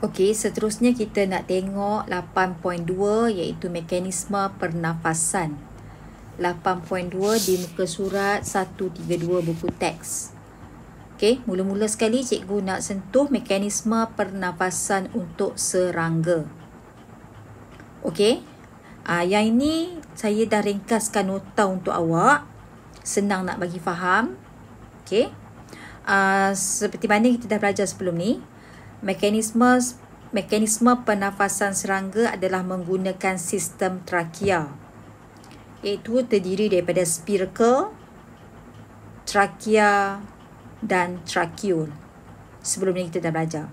Okey, seterusnya kita nak tengok 8.2 iaitu mekanisme pernafasan. 8.2 di muka surat 132 buku teks. Okey, mula-mula sekali cikgu nak sentuh mekanisme pernafasan untuk serangga. Okey, yang ini saya dah ringkaskan nota untuk awak. Senang nak bagi faham. Okey, seperti mana kita dah belajar sebelum ni, Mekanisme pernafasan serangga adalah menggunakan sistem trakea, iaitu terdiri daripada spiracle, trakea dan trakeol. Sebelum ni kita dah belajar.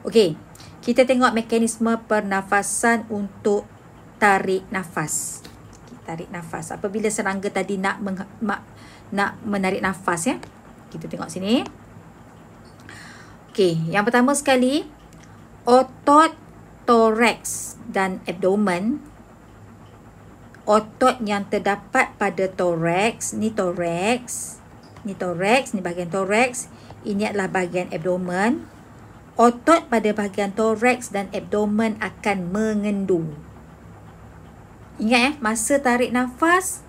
Okey, kita tengok mekanisme pernafasan untuk tarik nafas. Tarik nafas. Apabila serangga tadi nak menarik nafas, ya. Kita tengok sini. Okey, yang pertama sekali, otot toraks dan abdomen. Otot yang terdapat pada toraks, ni toraks, ni bahagian toraks, ini adalah bahagian abdomen. Otot pada bahagian toraks dan abdomen akan mengendur. Ingat masa tarik nafas,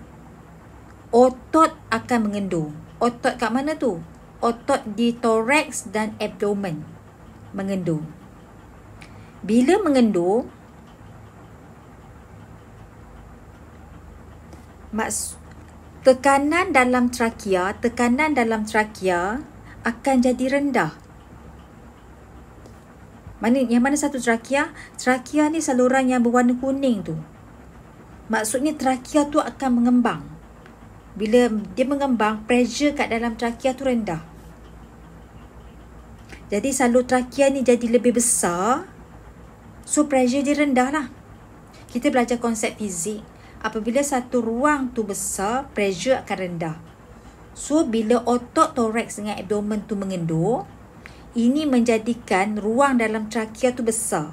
otot akan mengendur. Otot kat mana tu? Otot di toraks dan abdomen mengendur. Bila mengendur, tekanan dalam trakea akan jadi rendah. Yang mana satu trakea? Trakea ni saluran yang berwarna kuning tu. Maksudnya trakea tu akan mengembang. Bila dia mengembang, pressure kat dalam trakea tu rendah. Jadi salur trakea ni jadi lebih besar. So pressure dia rendah lah. Kita belajar konsep fizik. Apabila satu ruang tu besar, pressure akan rendah. So bila otot toraks dengan abdomen tu mengendur, ini menjadikan ruang dalam trakea tu besar.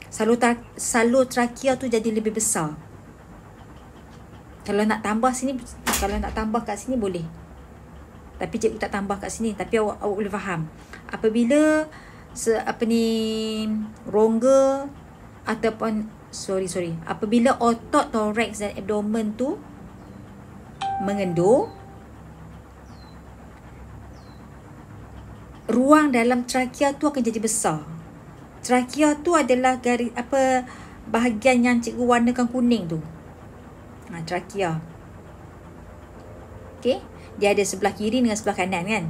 Salur trakea tu jadi lebih besar. Kalau nak tambah kat sini boleh. Tapi cikgu tak tambah kat sini, tapi awak boleh faham. Apabila rongga ataupun apabila otot toraks dan abdomen tu mengendur, ruang dalam trakea tu akan jadi besar. Trakea tu adalah bahagian yang cikgu warnakan kuning tu. Trakea. Okey, dia ada sebelah kiri dengan sebelah kanan, kan?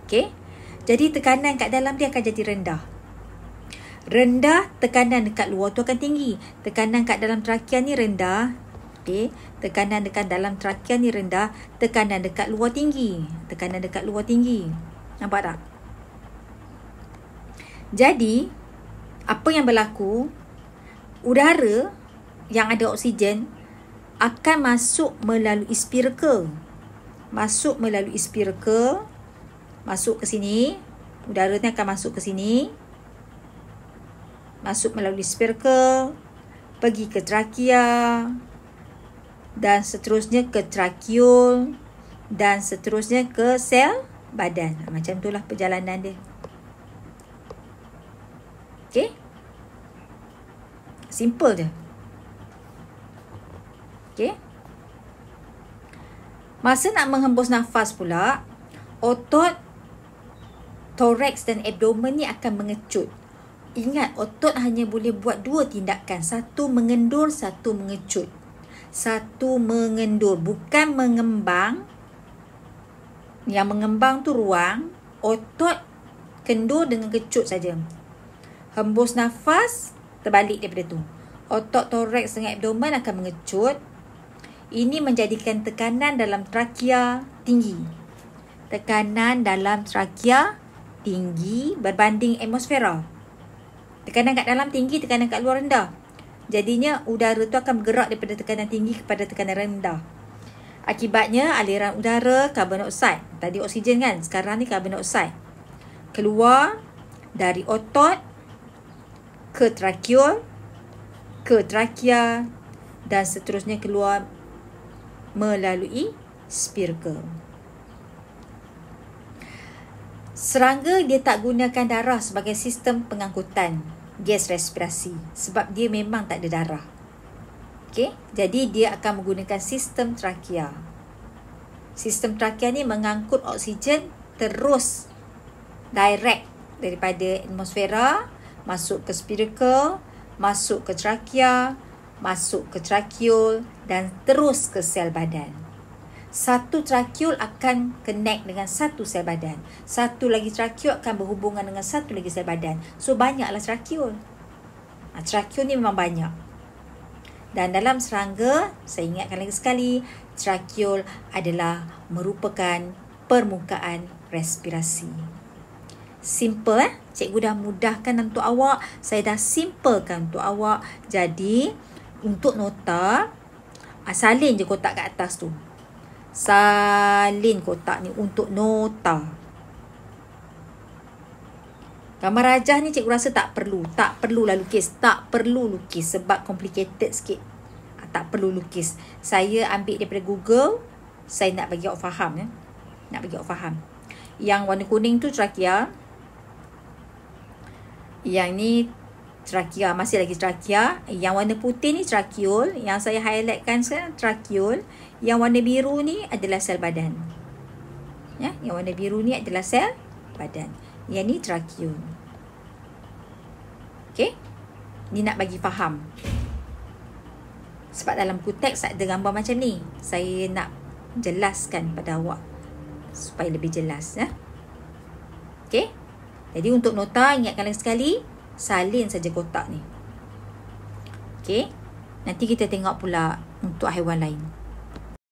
Okey. Jadi tekanan kat dalam dia akan jadi rendah. Rendah, tekanan dekat luar tu akan tinggi. Tekanan kat dalam trakea ni rendah. Okey, tekanan dekat dalam trakea ni rendah, tekanan dekat luar tinggi. Tekanan dekat luar tinggi. Nampak tak? Jadi, apa yang berlaku? Udara yang ada oksigen akan masuk melalui spiracle. Masuk ke sini. Udara ni akan masuk ke sini. Masuk melalui spiracle, pergi ke trakea, dan seterusnya ke trakeol, dan seterusnya ke sel badan. Macam itulah perjalanan dia. Okey? Simple je. Okey? Masa nak menghembus nafas pula, otot toraks dan abdomen ni akan mengecut. Ingat, otot hanya boleh buat dua tindakan. Satu mengendur, satu mengecut. Satu mengendur, bukan mengembang. Yang mengembang tu ruang. Otot kendur dengan kecut saja. Hembus nafas, terbalik daripada tu. Otot toraks dengan abdomen akan mengecut. Ini menjadikan tekanan dalam trakea tinggi. Tekanan dalam trakea tinggi berbanding atmosfera. Tekanan kat dalam tinggi, tekanan kat luar rendah. Jadinya udara tu akan bergerak daripada tekanan tinggi kepada tekanan rendah. Akibatnya aliran udara, karbon dioksida. Tadi oksigen kan, sekarang ni karbon dioksida. Keluar dari otot ke trakeol, ke trakea, dan seterusnya keluar melalui spiracle. Serangga dia tak gunakan darah sebagai sistem pengangkutan gas respirasi sebab dia memang tak ada darah. Okey, jadi dia akan menggunakan sistem trakea. Sistem trakea ni mengangkut oksigen terus direct daripada atmosfera masuk ke spiracle, masuk ke trakea, masuk ke trakeol dan terus ke sel badan. Satu trakeol akan connect dengan satu sel badan. Satu lagi trakeol akan berhubungan dengan satu lagi sel badan. So, banyaklah trakeol. Trakeol ni memang banyak. Dan dalam serangga, saya ingatkan lagi sekali, trakeol adalah merupakan permukaan respirasi. Simple Cikgu dah mudahkan untuk awak. Saya dah simplekan untuk awak. Jadi, untuk nota, salin je kotak kat atas tu. Salin kotak ni untuk nota. Gambar rajah ni cikgu rasa tak perlu. Tak perlulah lukis. Tak perlu lukis sebab complicated sikit. Tak perlu lukis. Saya ambil daripada Google. Saya nak bagi awak faham. Nak bagi awak faham. Yang warna kuning tu trakea. Yang ni trakea. Masih lagi trakea. Yang warna putih ni trakeol. Yang saya highlightkan sekarang trakeol. Yang warna biru ni adalah sel badan. Ya, yang warna biru ni adalah sel badan. Yang ni trakeol. Okey? Ni nak bagi faham. Sebab dalam buku teks ada gambar macam ni. Saya nak jelaskan pada awak supaya lebih jelas. Ya? Okey? Jadi untuk nota, ingatkan lagi sekali, salin saja kotak ni. Okey? Nanti kita tengok pula untuk haiwan lain.